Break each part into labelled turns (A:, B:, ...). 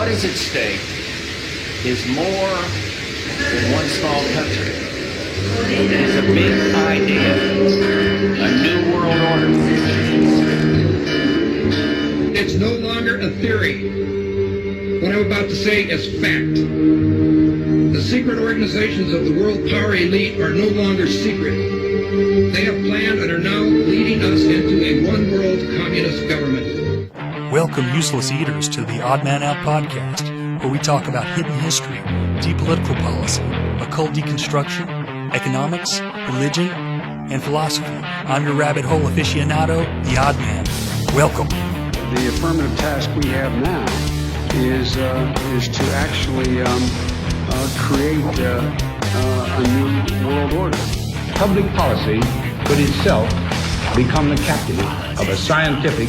A: What is at stake is more than one small country. It is a big idea, a new world order.
B: It's no longer a theory. What I'm about to say is fact. The secret organizations of the world power elite are no longer secret. They have planned and are now leading us into a one-world communist government.
C: Welcome, useless eaters, to the Odd Man Out podcast, where we talk about hidden history, deep political policy, occult deconstruction, economics, religion, and philosophy. I'm your rabbit hole aficionado, the Odd Man. Welcome.
D: The affirmative task we have now is to actually create a new world order.
E: Public policy could itself become the captive of a scientific,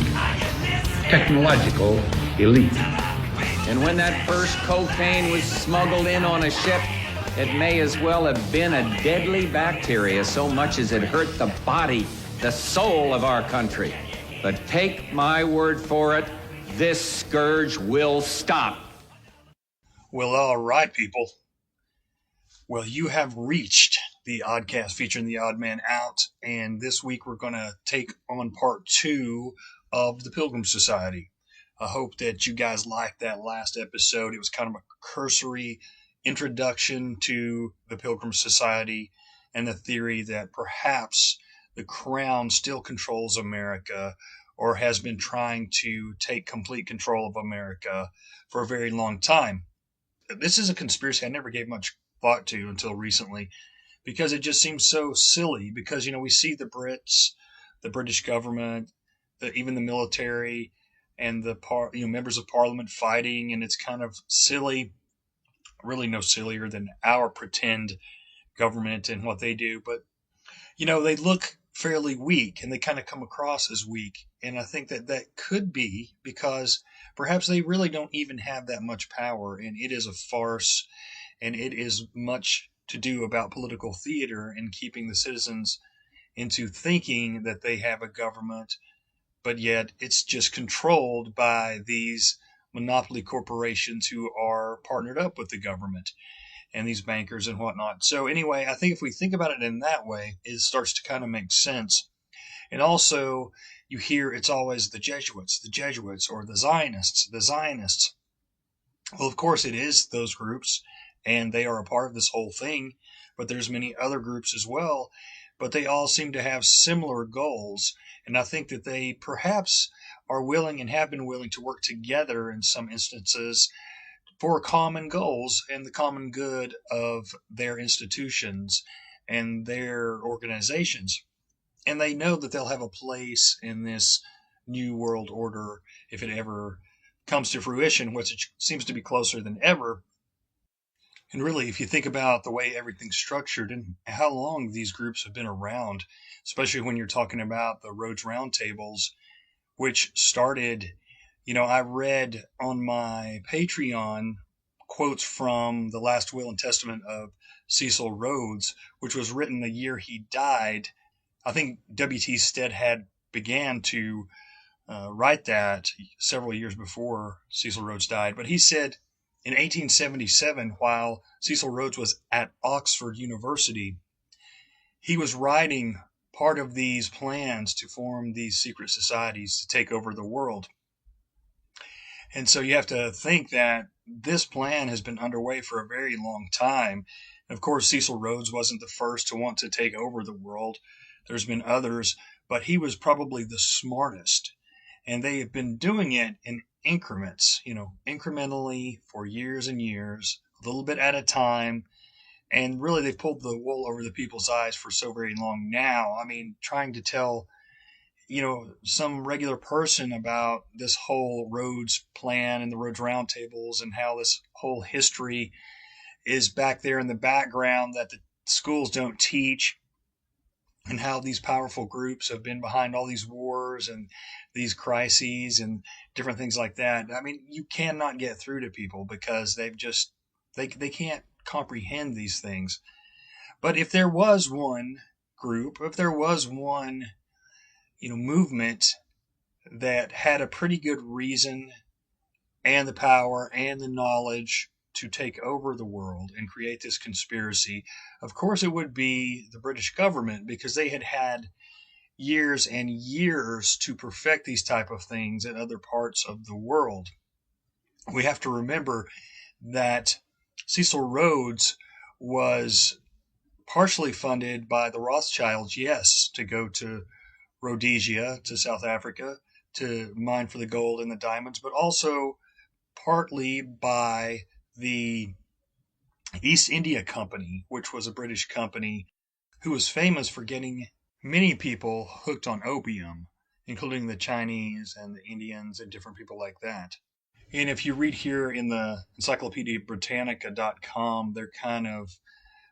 E: technological elite.
A: And when that first cocaine was smuggled in on a ship, it may as well have been a deadly bacteria so much as it hurt the body, the soul of our country. But take my word for it, this scourge will stop.
C: Well, all right, people. Well, you have reached the Oddcast featuring the Odd Man Out, and this week we're going to take on part 2 of the Pilgrims Society. I hope that you guys liked that last episode. It was kind of a cursory introduction to the Pilgrims Society and the theory that perhaps the Crown still controls America or has been trying to take complete control of America for a very long time. This is a conspiracy I never gave much thought to until recently, because it just seems so silly. Because, we see the Brits, the British government, even the military, and the members of Parliament fighting, and it's kind of silly. Really no sillier than our pretend government and what they do. But, they look fairly weak, and they kind of come across as weak. And I think that could be because perhaps they really don't even have that much power, and it is a farce, and it is much to do about political theater and keeping the citizens into thinking that they have a government, but yet it's just controlled by these monopoly corporations who are partnered up with the government and these bankers and whatnot. So anyway, I think if we think about it in that way, it starts to kind of make sense. And also, you hear it's always the Jesuits, or the Zionists. Well, of course it is those groups, and they are a part of this whole thing, but there's many other groups as well, but they all seem to have similar goals. And I think that they perhaps are willing and have been willing to work together in some instances for common goals and the common good of their institutions and their organizations. And they know that they'll have a place in this new world order if it ever comes to fruition, which seems to be closer than ever. And really, if you think about the way everything's structured and how long these groups have been around, especially when you're talking about the Rhodes Roundtables, which started, I read on my Patreon quotes from the last will and testament of Cecil Rhodes, which was written the year he died. I think W.T. Stead had began to write that several years before Cecil Rhodes died. But he said in 1877, while Cecil Rhodes was at Oxford University, he was writing part of these plans to form these secret societies to take over the world. And so you have to think that this plan has been underway for a very long time. And of course, Cecil Rhodes wasn't the first to want to take over the world. There's been others, but he was probably the smartest. And they have been doing it in increments, incrementally for years and years, a little bit at a time. And really, they've pulled the wool over the people's eyes for so very long now. I mean, trying to tell, some regular person about this whole Rhodes plan and the Rhodes Roundtables and how this whole history is back there in the background that the schools don't teach, and how these powerful groups have been behind all these wars and these crises and different things like that. I mean, you cannot get through to people because they can't comprehend these things. But if there was one group, if there was one, movement that had a pretty good reason and the power and the knowledge to take over the world and create this conspiracy, of course it would be the British government, because they had had years and years to perfect these type of things in other parts of the world. We have to remember that Cecil Rhodes was partially funded by the Rothschilds, yes, to go to Rhodesia, to South Africa, to mine for the gold and the diamonds, but also partly by the East India Company, which was a British company who was famous for getting many people hooked on opium, including the Chinese and the Indians and different people like that. And if you read here in the encyclopediabritannica.com, they're kind of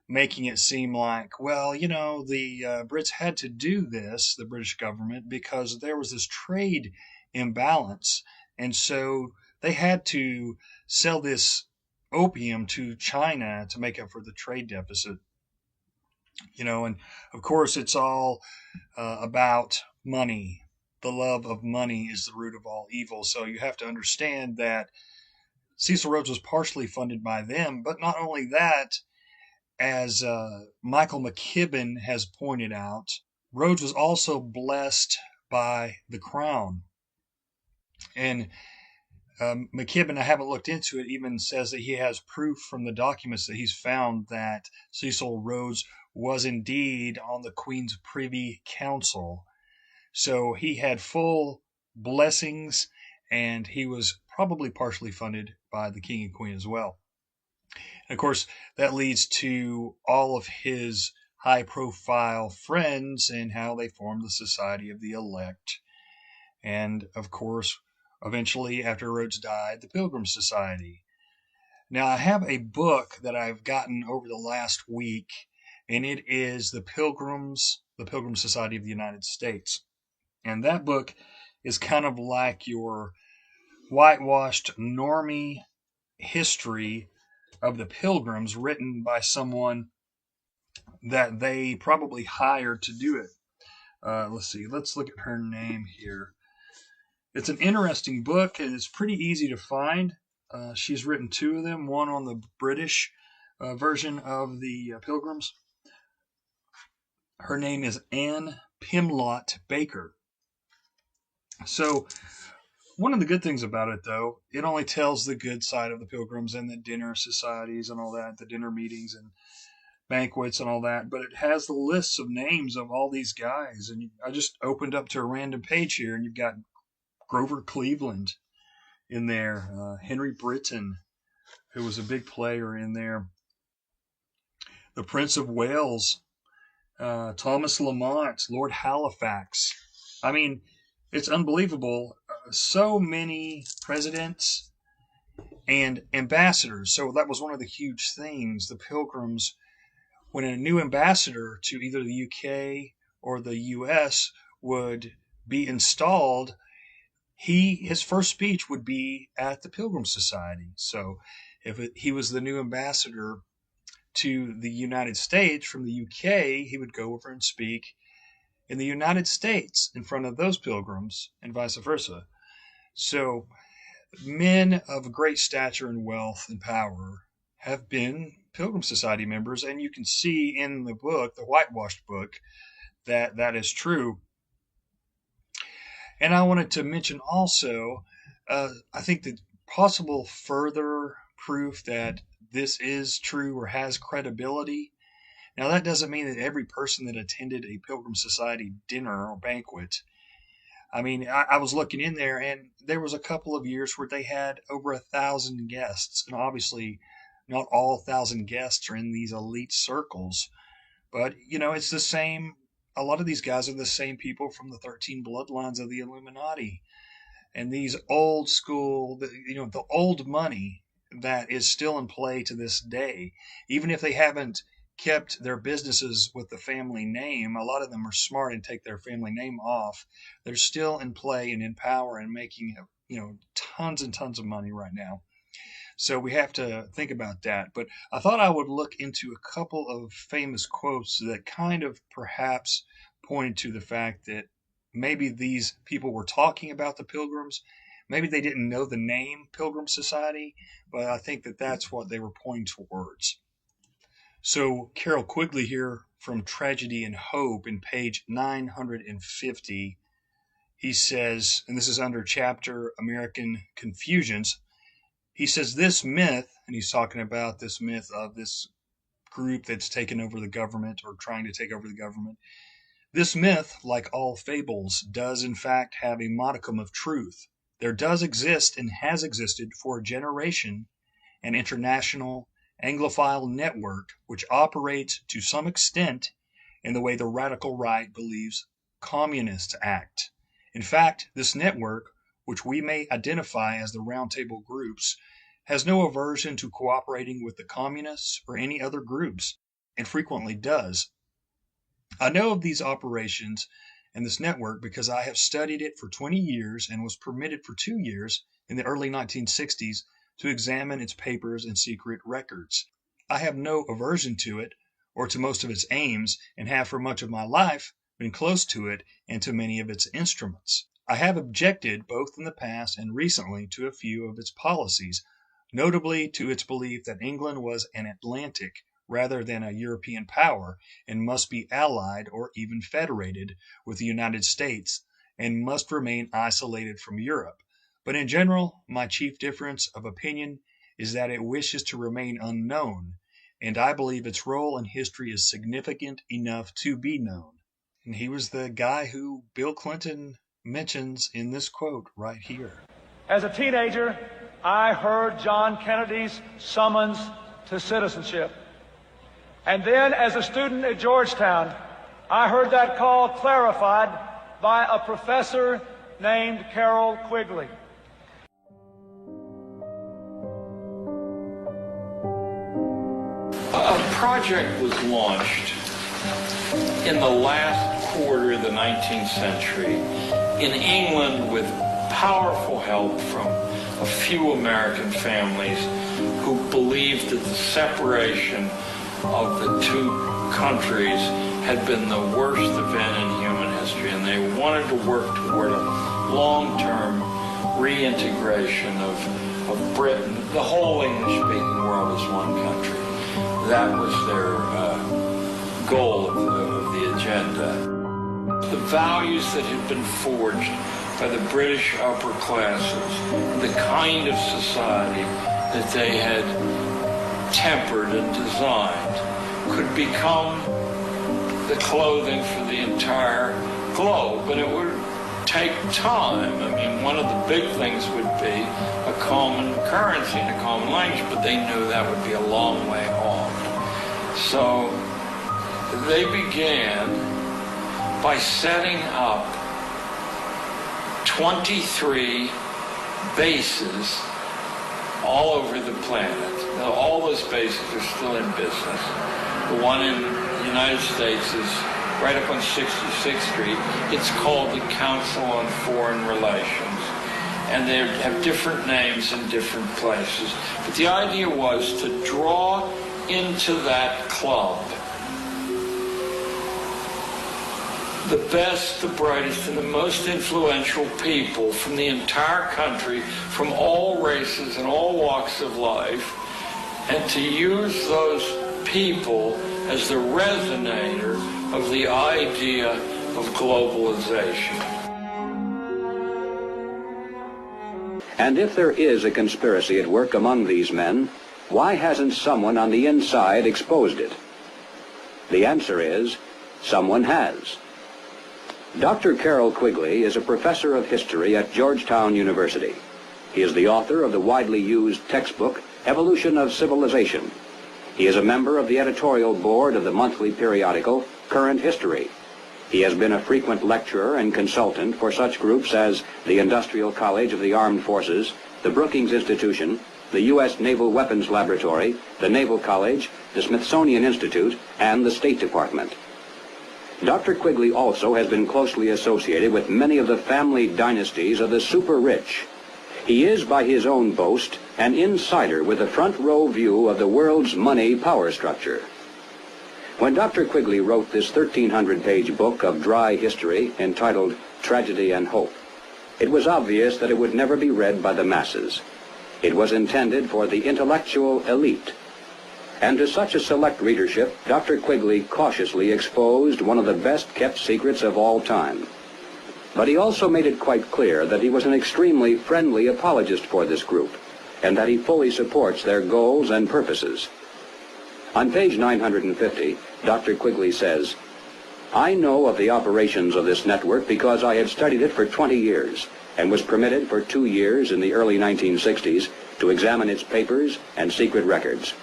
C: making it seem like, well, the Brits had to do this, the British government, because there was this trade imbalance. And so they had to sell this opium to China to make up for the trade deficit. And of course, it's all about money. The love of money is the root of all evil. So you have to understand that Cecil Rhodes was partially funded by them, but not only that, as Michael McKibben has pointed out, Rhodes was also blessed by the crown. And McKibben, I haven't looked into it, even says that he has proof from the documents that he's found that Cecil Rhodes was indeed on the Queen's Privy Council. So he had full blessings, and he was probably partially funded by the King and Queen as well. And of course, that leads to all of his high-profile friends and how they formed the Society of the Elect. And of course, eventually, after Rhodes died, the Pilgrims Society. Now, I have a book that I've gotten over the last week, and it is the Pilgrim Society of the United States. And that book is kind of like your whitewashed normie history of the Pilgrims, written by someone that they probably hired to do it. Let's look at her name here. It's an interesting book, and it's pretty easy to find. She's written two of them, one on the British version of the Pilgrims. Her name is Anne Pimlott Baker. So one of the good things about it, though, it only tells the good side of the Pilgrims and the dinner societies and all that, the dinner meetings and banquets and all that, but it has the lists of names of all these guys. And I just opened up to a random page here, and you've got Grover Cleveland in there, Henry Britton, who was a big player in there, the Prince of Wales, Thomas Lamont, Lord Halifax. I mean, it's unbelievable. So many presidents and ambassadors. So that was one of the huge things. The Pilgrims, when a new ambassador to either the UK or the US would be installed, his first speech would be at the Pilgrim Society. So if he was the new ambassador to the United States from the UK, he would go over and speak in the United States in front of those pilgrims, and vice versa. So men of great stature and wealth and power have been Pilgrim Society members, and you can see in the book, the whitewashed book, that that is true. And I wanted to mention also, I think the possible further proof that this is true or has credibility. Now, that doesn't mean that every person that attended a Pilgrim Society dinner or banquet. I mean, I was looking in there, and there was a couple of years where they had over 1,000 guests. And obviously, not all 1,000 guests are in these elite circles. But, it's the same. A lot of these guys are the same people from the 13 bloodlines of the Illuminati. And these old school, the old money that is still in play to this day, even if they haven't kept their businesses with the family name, a lot of them are smart and take their family name off. They're still in play and in power and making, tons and tons of money right now. So we have to think about that. But I thought I would look into a couple of famous quotes that kind of perhaps pointed to the fact that maybe these people were talking about the Pilgrims. Maybe they didn't know the name Pilgrim Society, but I think that that's what they were pointing towards. So Carroll Quigley here from Tragedy and Hope in page 950, he says, and this is under chapter American Confusions, he says this myth, and he's talking about this myth of this group that's taken over the government or trying to take over the government. This myth, like all fables, does in fact have a modicum of truth. There does exist and has existed for a generation an international Anglophile network which operates to some extent in the way the radical right believes communists act. In fact, this network, which we may identify as the Roundtable groups, has no aversion to cooperating with the communists or any other groups, and frequently does. I know of these operations and this network because I have studied it for 20 years and was permitted for 2 years in the early 1960s to examine its papers and secret records. I have no aversion to it or to most of its aims, and have for much of my life been close to it and to many of its instruments. I have objected both in the past and recently to a few of its policies, notably to its belief that England was an Atlantic rather than a European power and must be allied or even federated with the United States and must remain isolated from Europe. But in general, my chief difference of opinion is that it wishes to remain unknown, and I believe its role in history is significant enough to be known. And he was the guy who Bill Clinton mentions in this quote right here.
F: As a teenager, I heard John Kennedy's summons to citizenship. And then as a student at Georgetown, I heard that call clarified by a professor named Carroll Quigley.
G: A project was launched in the last quarter of the 19th century in England with powerful help from a few American families who believed that the separation of the two countries had been the worst event in human history, and they wanted to work toward a long-term reintegration of Britain, the whole English-speaking world as one country. That was their goal of the agenda. The values that had been forged by the British upper classes, the kind of society that they had tempered and designed, could become the clothing for the entire globe. But it would take time. I mean, one of the big things would be a common currency and a common language, but they knew that would be a long way off. So they began by setting up 23 bases all over the planet. Now, all those bases are still in business. The one in the United States is right up on 66th Street. It's called the Council on Foreign Relations. And they have different names in different places. But the idea was to draw into that club the best, the brightest, and the most influential people from the entire country, from all races and all walks of life, and to use those people as the resonator of the idea of globalization.
H: And if there is a conspiracy at work among these men, why hasn't someone on the inside exposed it? The answer is, someone has. Dr. Carroll Quigley is a professor of history at Georgetown University. He is the author of the widely used textbook, Evolution of Civilization. He is a member of the editorial board of the monthly periodical, Current History. He has been a frequent lecturer and consultant for such groups as the Industrial College of the Armed Forces, the Brookings Institution, the U.S. Naval Weapons Laboratory, the Naval College, the Smithsonian Institute, and the State Department. Dr. Quigley also has been closely associated with many of the family dynasties of the super-rich. He is, by his own boast, an insider with a front-row view of the world's money power structure. When Dr. Quigley wrote this 1,300-page book of dry history entitled Tragedy and Hope, It was obvious that it would never be read by the masses. It was intended for the intellectual elite. And to such a select readership, Dr. Quigley cautiously exposed one of the best-kept secrets of all time. But he also made it quite clear that he was an extremely friendly apologist for this group, and that he fully supports their goals and purposes. On page 950, Dr. Quigley says, "I know of the operations of this network because I had studied it for 20 years and was permitted for 2 years in the early 1960s to examine its papers and secret records.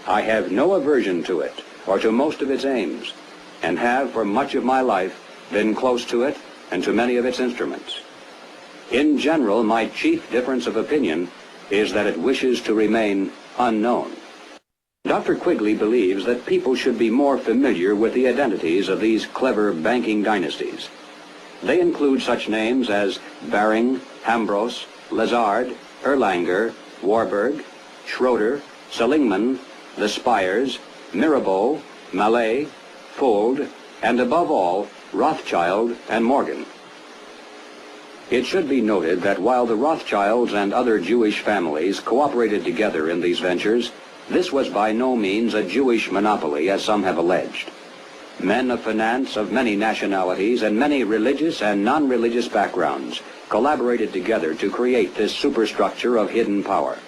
H: I have no aversion to it or to most of its aims, and have for much of my life been close to it and to many of its instruments. In general, my chief difference of opinion is that it wishes to remain unknown." Dr. Quigley believes that people should be more familiar with the identities of these clever banking dynasties. They include such names as Baring, Hambros, Lazard, Erlanger, Warburg, Schroeder, Seligman, the Spires, Mirabeau, Mallet, Fold, and above all, Rothschild and Morgan. It should be noted that while the Rothschilds and other Jewish families cooperated together in these ventures, this was by no means a Jewish monopoly, as some have alleged. Men of finance of many nationalities and many religious and non-religious backgrounds collaborated together to create this superstructure of hidden power.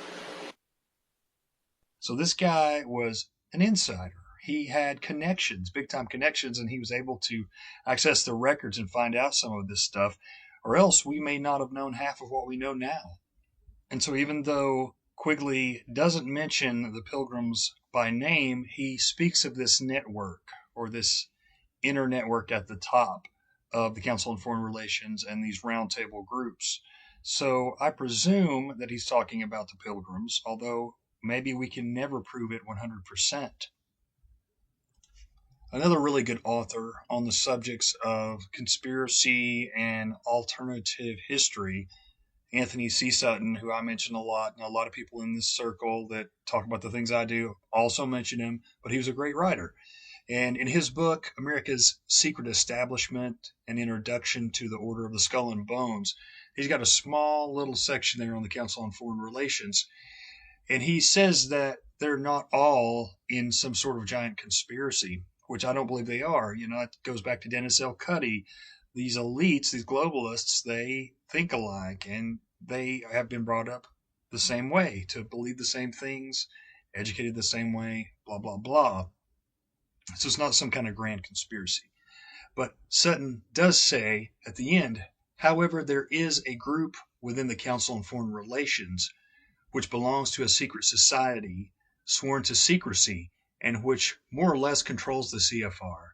C: So this guy was an insider. He had connections, big-time connections, and he was able to access the records and find out some of this stuff, or else we may not have known half of what we know now. And so even though Quigley doesn't mention the Pilgrims by name, he speaks of this network, or this inner network at the top of the Council on Foreign Relations and these roundtable groups. So I presume that he's talking about the Pilgrims, although maybe we can never prove it 100%. Another really good author on the subjects of conspiracy and alternative history, Anthony C. Sutton, who I mention a lot, and a lot of people in this circle that talk about the things I do also mention him, but he was a great writer. And in his book, America's Secret Establishment, An Introduction to the Order of the Skull and Bones, he's got a small little section there on the Council on Foreign Relations. And he says that they're not all in some sort of giant conspiracy, which I don't believe they are. You know, it goes back to Dennis L. Cuddy. These elites, these globalists, they think alike, and they have been brought up the same way, to believe the same things, educated the same way, blah, blah, blah. So it's not some kind of grand conspiracy. But Sutton does say at the end, however, there is a group within the Council on Foreign Relations which belongs to a secret society sworn to secrecy and which more or less controls the CFR.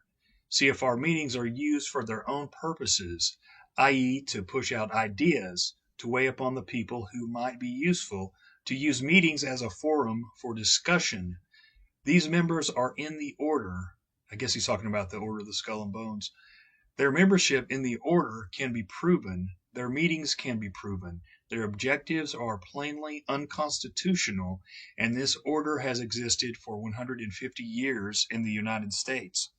C: CFR meetings are used for their own purposes, i.e. to push out ideas, to weigh upon the people who might be useful, to use meetings as a forum for discussion. These members are in the order. I guess he's talking about the Order of the Skull and Bones. Their membership in the order can be proven. Their meetings can be proven. Their objectives are plainly unconstitutional, and this order has existed for 150 years in the United States.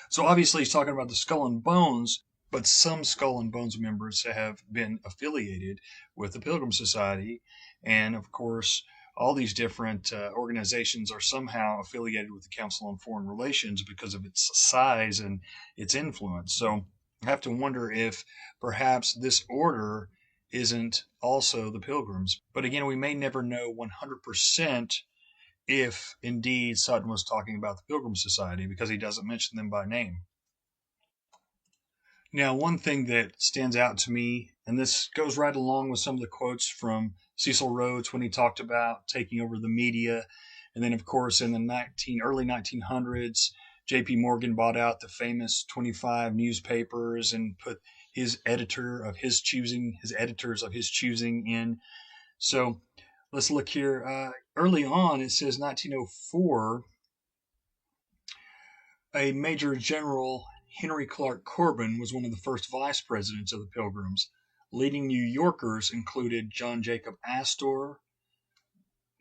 C: So obviously he's talking about the Skull and Bones, but some Skull and Bones members have been affiliated with the Pilgrim Society, and of course all these different organizations are somehow affiliated with the Council on Foreign Relations because of its size and its influence. So I have to wonder if perhaps this order isn't also the Pilgrims. But again, we may never know 100% if indeed Sutton was talking about the Pilgrim Society, because he doesn't mention them by name. Now, one thing that stands out to me, and this goes right along with some of the quotes from Cecil Rhodes when he talked about taking over the media, and then of course in the early 1900s, J.P. Morgan bought out the famous 25 newspapers and put his editors of his choosing in. So let's look here. Early on, it says 1904, a Major General Henry Clark Corbin was one of the first vice presidents of the Pilgrims. Leading New Yorkers included John Jacob Astor,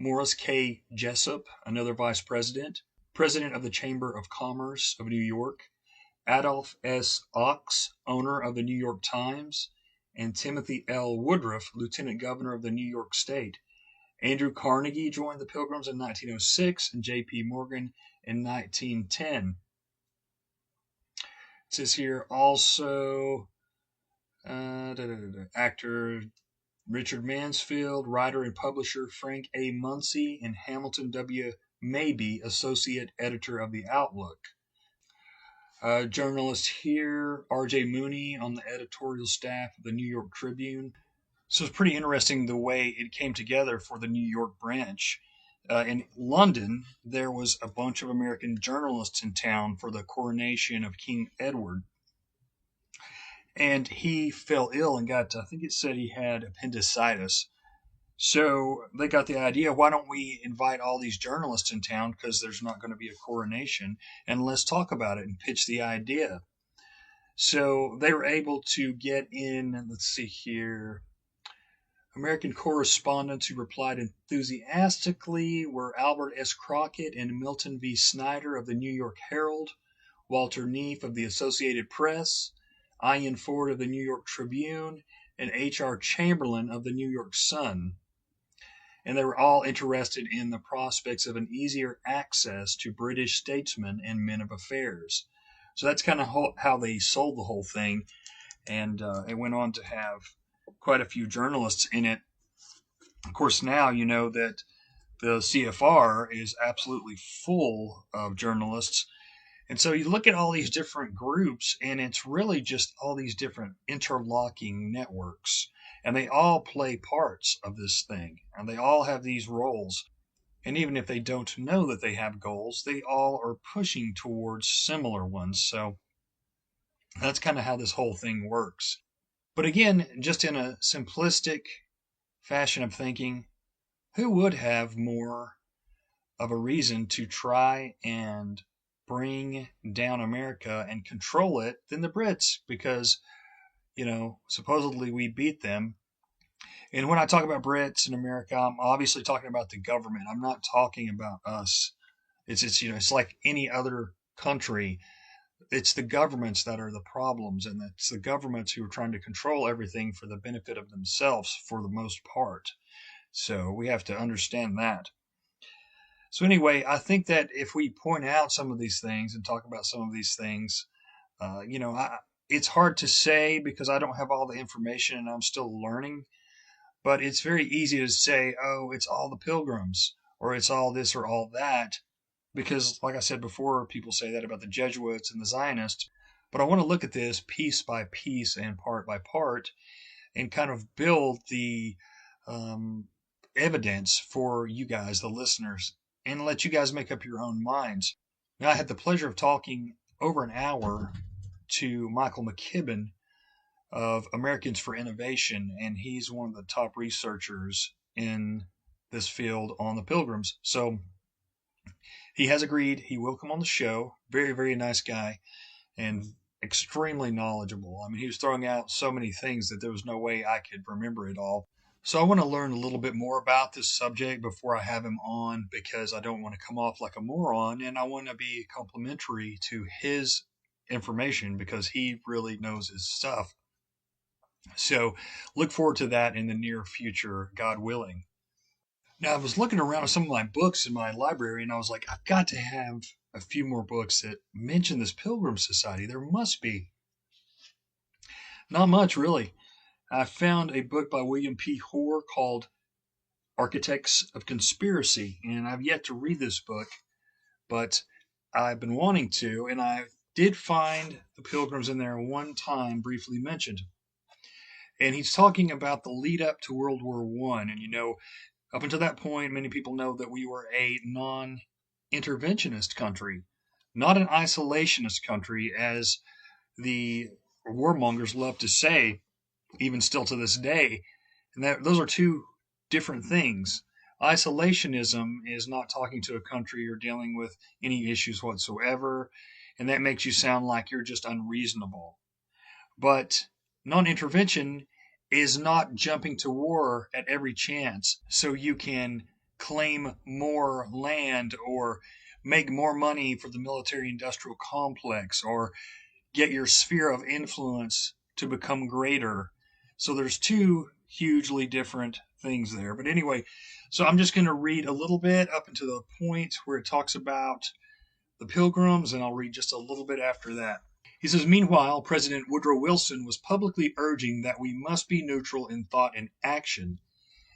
C: Morris K. Jessup, another vice president, president of the Chamber of Commerce of New York, Adolph S. Ox, owner of the New York Times, and Timothy L. Woodruff, Lieutenant Governor of the New York State. Andrew Carnegie joined the Pilgrims in 1906 and J.P. Morgan in 1910. It says here also actor Richard Mansfield, writer and publisher Frank A. Munsey, and Hamilton W. Mabie, associate editor of The Outlook. Journalist here, R.J. Mooney, on the editorial staff of the New York Tribune. So it's pretty interesting the way it came together for the New York branch. In London, there was a bunch of American journalists in town for the coronation of King Edward. And he fell ill and got, I think it said he had appendicitis. So they got the idea, why don't we invite all these journalists in town, because there's not going to be a coronation, and let's talk about it and pitch the idea. So they were able to get in, let's see here, American correspondents who replied enthusiastically were Albert S. Crockett and Milton V. Snyder of the New York Herald, Walter Neef of the Associated Press, Ian Ford of the New York Tribune, and H.R. Chamberlain of the New York Sun. And they were all interested in the prospects of an easier access to British statesmen and men of affairs. So that's kind of how they sold the whole thing, and it went on to have quite a few journalists in it. Of course, now you know that the CFR is absolutely full of journalists. And so you look at all these different groups, and it's really just all these different interlocking networks. And they all play parts of this thing, and they all have these roles. And even if they don't know that they have goals, they all are pushing towards similar ones. So that's kind of how this whole thing works. But again, just in a simplistic fashion of thinking, who would have more of a reason to try and bring down America and control it than the Brits? Because, supposedly we beat them. And when I talk about Brits and America, I'm obviously talking about the government. I'm not talking about us. It's like any other country. It's the governments that are the problems, and it's the governments who are trying to control everything for the benefit of themselves for the most part. So we have to understand that. So anyway, I think that if we point out some of these things and talk about some of these things, it's hard to say because I don't have all the information and I'm still learning. But it's very easy to say, oh, it's all the Pilgrims, or it's all this or all that. Because, like I said before, people say that about the Jesuits and the Zionists. But I want to look at this piece by piece and part by part and kind of build the evidence for you guys, the listeners, and let you guys make up your own minds. Now, I had the pleasure of talking over an hour to Michael McKibben of Americans for Innovation, and he's one of the top researchers in this field on the Pilgrims. So he has agreed he will come on the show. Very, very nice guy and extremely knowledgeable. I mean, he was throwing out so many things that there was no way I could remember it all. So I want to learn a little bit more about this subject before I have him on, because I don't want to come off like a moron, and I want to be complimentary to his information because he really knows his stuff. So look forward to that in the near future, God willing. Now, I was looking around at some of my books in my library, and I was like, I've got to have a few more books that mention this Pilgrim Society. There must be. Not much, really. I found a book by William P. Hoare called Architects of Conspiracy, and I've yet to read this book, but I've been wanting to, and I did find the Pilgrims in there one time briefly mentioned. And he's talking about the lead up to World War I. And, up until that point, many people know that we were a non-interventionist country, not an isolationist country, as the warmongers love to say, even still to this day. And those are two different things. Isolationism is not talking to a country or dealing with any issues whatsoever, and that makes you sound like you're just unreasonable. But non-intervention is not jumping to war at every chance so you can claim more land or make more money for the military-industrial complex or get your sphere of influence to become greater. So there's two hugely different things there. But anyway, so I'm just going to read a little bit up until the point where it talks about the Pilgrims, and I'll read just a little bit after that. He says, meanwhile, President Woodrow Wilson was publicly urging that we must be neutral in thought and action,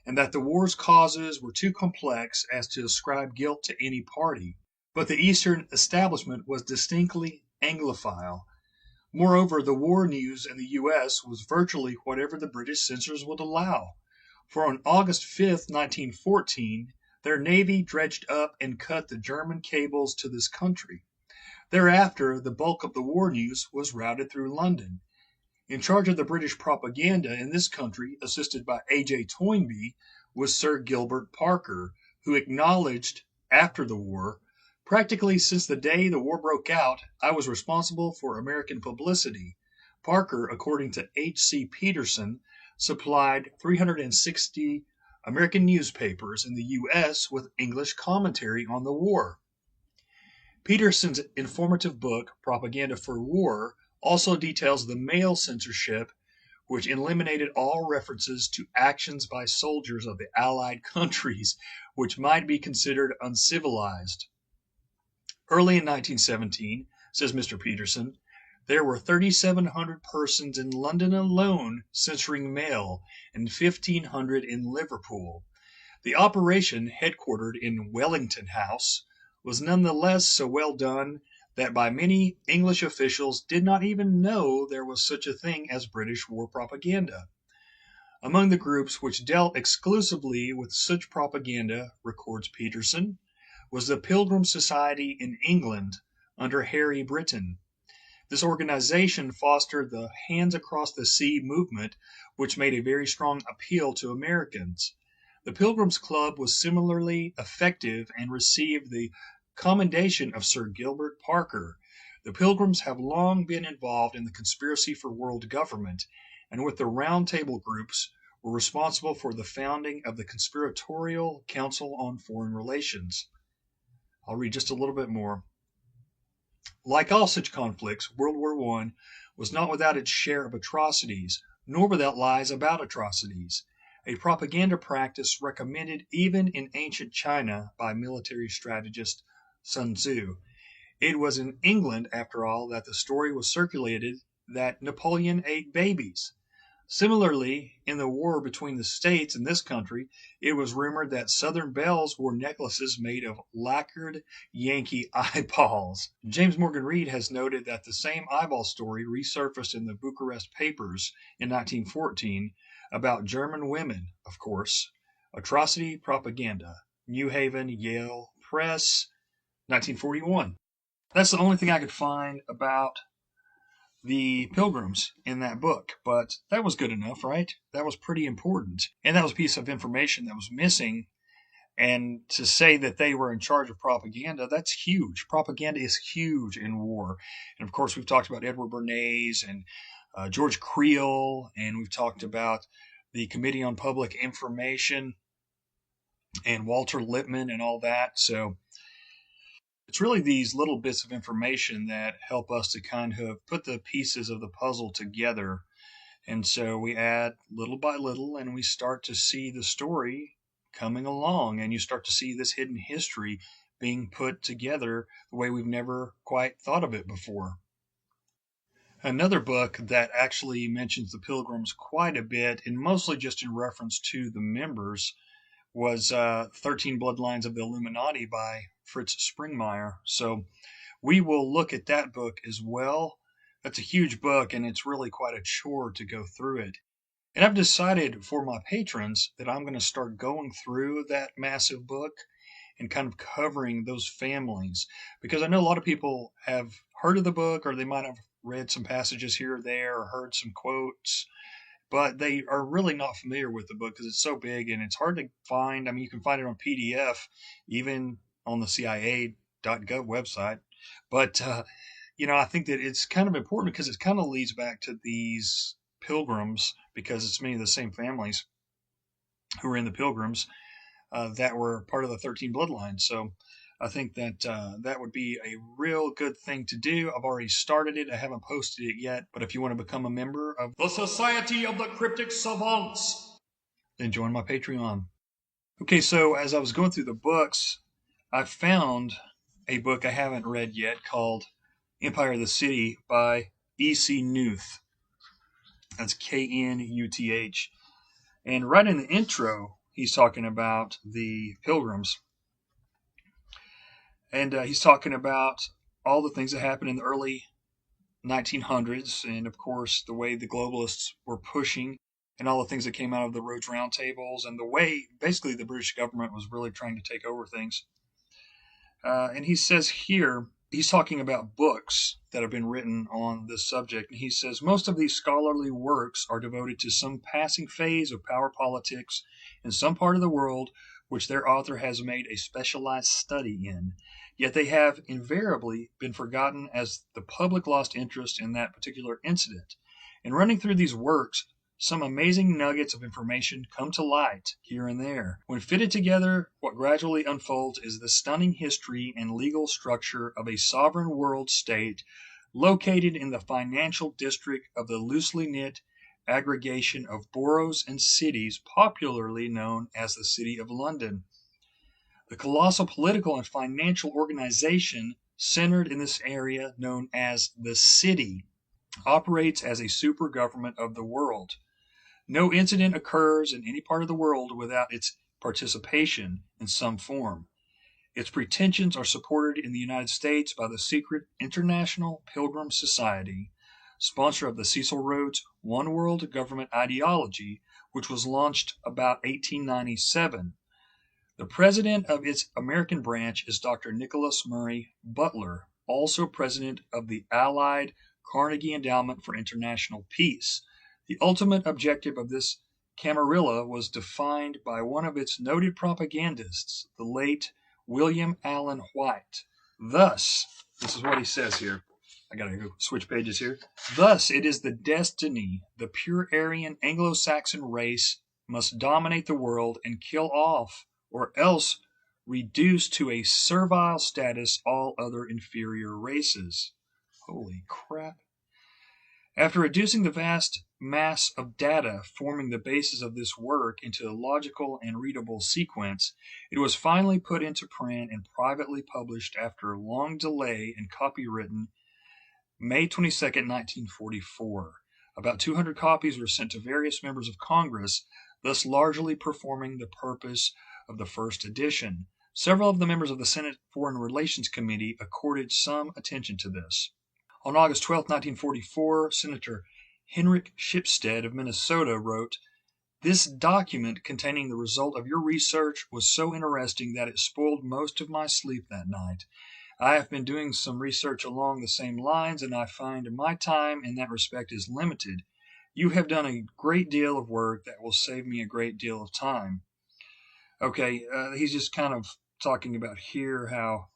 C: and that the war's causes were too complex as to ascribe guilt to any party. But the Eastern establishment was distinctly Anglophile. Moreover, the war news in the U.S. was virtually whatever the British censors would allow. For on August 5th, 1914, their navy dredged up and cut the German cables to this country. Thereafter, the bulk of the war news was routed through London. In charge of the British propaganda in this country, assisted by A.J. Toynbee, was Sir Gilbert Parker, who acknowledged after the war, practically since the day the war broke out, I was responsible for American publicity. Parker, according to H.C. Peterson, supplied 360 American newspapers in the U.S. with English commentary on the war. Peterson's informative book, Propaganda for War, also details the mail censorship, which eliminated all references to actions by soldiers of the Allied countries, which might be considered uncivilized. Early in 1917, says Mr. Peterson, there were 3,700 persons in London alone censoring mail, and 1,500 in Liverpool. The operation, headquartered in Wellington House, was none the less so well done that by many English officials did not even know there was such a thing as British war propaganda. Among the groups which dealt exclusively with such propaganda, records Peterson, was the Pilgrim Society in England under Harry Britton. This organization fostered the Hands Across the Sea movement, which made a very strong appeal to Americans. The Pilgrims Club was similarly effective and received the commendation of Sir Gilbert Parker. The Pilgrims have long been involved in the conspiracy for world government, and with the Roundtable groups were responsible for the founding of the Conspiratorial Council on Foreign Relations. I'll read just a little bit more. Like all such conflicts, World War I was not without its share of atrocities, nor without lies about atrocities, a propaganda practice recommended even in ancient China by military strategist Sun Tzu. It was in England, after all, that the story was circulated that Napoleon ate babies. Similarly, in the war between the states and this country, it was rumored that Southern belles wore necklaces made of lacquered Yankee eyeballs. James Morgan Reed has noted that the same eyeball story resurfaced in the Bucharest papers in 1914 about German women, of course. Atrocity Propaganda, New Haven, Yale Press, 1941. That's the only thing I could find about the Pilgrims in that book, but that was good enough, right? That was pretty important. And that was a piece of information that was missing. And to say that they were in charge of propaganda, that's huge. Propaganda is huge in war. And of course, we've talked about Edward Bernays and George Creel, and we've talked about the Committee on Public Information and Walter Lippmann and all that. So it's really these little bits of information that help us to kind of put the pieces of the puzzle together. And so we add little by little, and we start to see the story coming along, and you start to see this hidden history being put together the way we've never quite thought of it before. Another book that actually mentions the Pilgrims quite a bit, and mostly just in reference to the members, was 13 Bloodlines of the Illuminati by Fritz Springmeier. So we will look at that book as well. That's a huge book, and it's really quite a chore to go through it. And I've decided for my patrons that I'm going to start going through that massive book and kind of covering those families, because I know a lot of people have heard of the book, or they might have read some passages here or there or heard some quotes, but they are really not familiar with the book because it's so big and it's hard to find. I mean, you can find it on PDF, even on the CIA.gov website. But, I think that it's kind of important because it kind of leads back to these Pilgrims, because it's many of the same families who were in the Pilgrims that were part of the 13 Bloodlines. So I think that that would be a real good thing to do. I've already started it. I haven't posted it yet. But if you want to become a member of the Society of the Cryptic Savants, then join my Patreon. Okay, so as I was going through the books, I found a book I haven't read yet called Empire of the City by E.C. Knuth. That's K-N-U-T-H. And right in the intro, he's talking about the Pilgrims. And he's talking about all the things that happened in the early 1900s, and of course the way the globalists were pushing, and all the things that came out of the Rhodes Roundtables, and the way basically the British government was really trying to take over things. And he says here, he's talking about books that have been written on this subject, and he says most of these scholarly works are devoted to some passing phase of power politics in some part of the world which their author has made a specialized study in. Yet they have invariably been forgotten as the public lost interest in that particular incident. In running through these works, some amazing nuggets of information come to light here and there. When fitted together, what gradually unfolds is the stunning history and legal structure of a sovereign world state located in the financial district of the loosely knit aggregation of boroughs and cities popularly known as the City of London. The colossal political and financial organization centered in this area, known as the City, operates as a super government of the world. No incident occurs in any part of the world without its participation in some form. Its pretensions are supported in the United States by the secret International Pilgrim Society, sponsor of the Cecil Rhodes One World Government ideology, which was launched about 1897. The president of its American branch is Dr. Nicholas Murray Butler, also president of the Allied Carnegie Endowment for International Peace. The ultimate objective of this camarilla was defined by one of its noted propagandists, the late William Allen White. Thus, this is what he says here. I gotta go switch pages here. Thus, it is the destiny the pure Aryan Anglo-Saxon race must dominate the world and kill off, or else reduce to a servile status all other inferior races. Holy crap. After reducing the vast mass of data forming the basis of this work into a logical and readable sequence, it was finally put into print and privately published after long delay and copywritten May 22, 1944. About 200 copies were sent to various members of Congress, thus largely performing the purpose of the first edition. Several of the members of the Senate Foreign Relations Committee accorded some attention to this. On August 12, 1944, Senator Henrik Shipstead of Minnesota wrote, "This document containing the result of your research was so interesting that it spoiled most of my sleep that night. I have been doing some research along the same lines, and I find my time in that respect is limited. You have done a great deal of work that will save me a great deal of time." Okay, he's just kind of talking about here how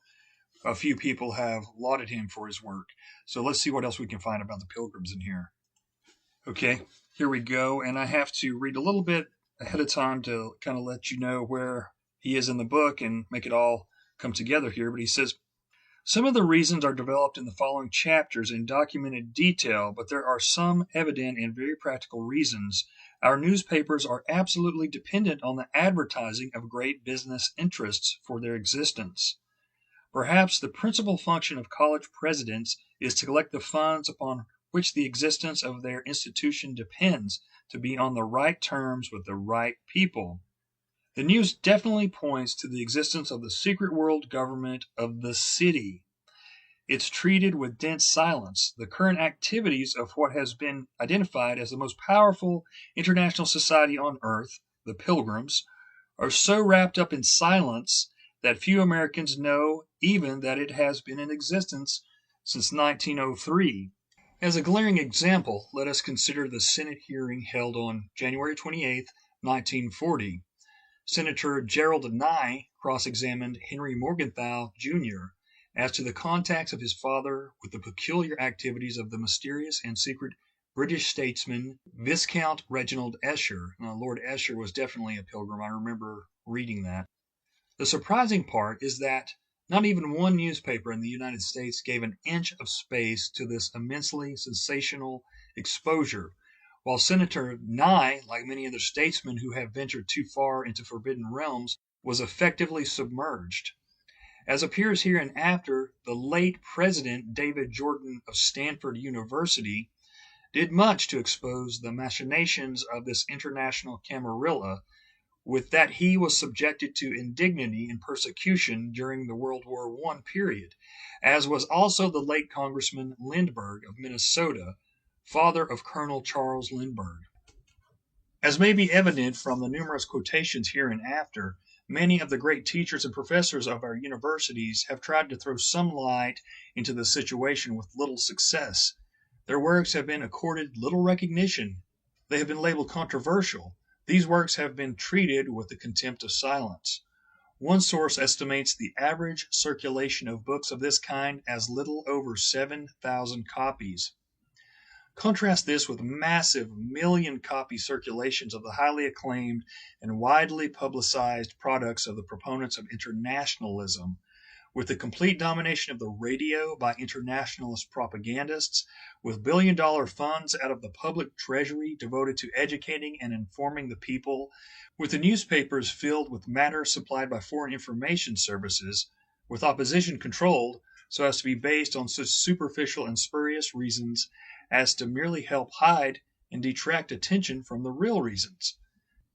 C: a few people have lauded him for his work. So let's see what else we can find about the Pilgrims in here. Okay, here we go. And I have to read a little bit ahead of time to kind of let you know where he is in the book and make it all come together here. But he says, some of the reasons are developed in the following chapters in documented detail, but there are some evident and very practical reasons. Our newspapers are absolutely dependent on the advertising of great business interests for their existence. Perhaps the principal function of college presidents is to collect the funds upon which the existence of their institution depends, to be on the right terms with the right people. The news definitely points to the existence of the secret world government of the city. It's treated with dense silence. The current activities of what has been identified as the most powerful international society on earth, the Pilgrims, are so wrapped up in silence that few Americans know even that it has been in existence since 1903. As a glaring example, let us consider the Senate hearing held on January 28, 1940. Senator Gerald Nye cross-examined Henry Morgenthau, Jr. as to the contacts of his father with the peculiar activities of the mysterious and secret British statesman Viscount Reginald Esher. Now, Lord Esher was definitely a Pilgrim. I remember reading that. The surprising part is that Not even one newspaper in the United States gave an inch of space to this immensely sensational exposure, while Senator Nye, like many other statesmen who have ventured too far into forbidden realms, was effectively submerged. As appears hereinafter, the late President David Jordan of Stanford University did much to expose the machinations of this international camarilla, with that he was subjected to indignity and persecution during the World War I period, as was also the late Congressman Lindbergh of Minnesota, father of Colonel Charles Lindbergh. As may be evident from the numerous quotations hereinafter, many of the great teachers and professors of our universities have tried to throw some light into the situation with little success. Their works have been accorded little recognition. They have been labeled controversial. These works have been treated with the contempt of silence. One source estimates the average circulation of books of this kind as little over 7,000 copies. Contrast this with massive million-copy circulations of the highly acclaimed and widely publicized products of the proponents of internationalism, with the complete domination of the radio by internationalist propagandists, with billion-dollar funds out of the public treasury devoted to educating and informing the people, with the newspapers filled with matter supplied by foreign information services, with opposition controlled so as to be based on such superficial and spurious reasons as to merely help hide and detract attention from the real reasons.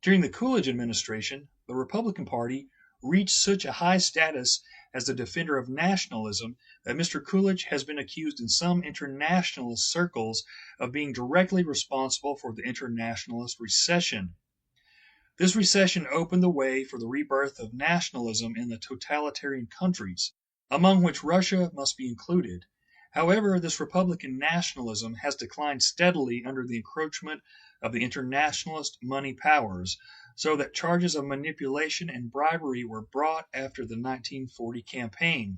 C: During the Coolidge administration, the Republican Party reached such a high status as the defender of nationalism that Mr. Coolidge has been accused in some internationalist circles of being directly responsible for the internationalist recession. This recession opened the way for the rebirth of nationalism in the totalitarian countries, among which Russia must be included. However, this Republican nationalism has declined steadily under the encroachment of the internationalist money powers, so that charges of manipulation and bribery were brought after the 1940 campaign.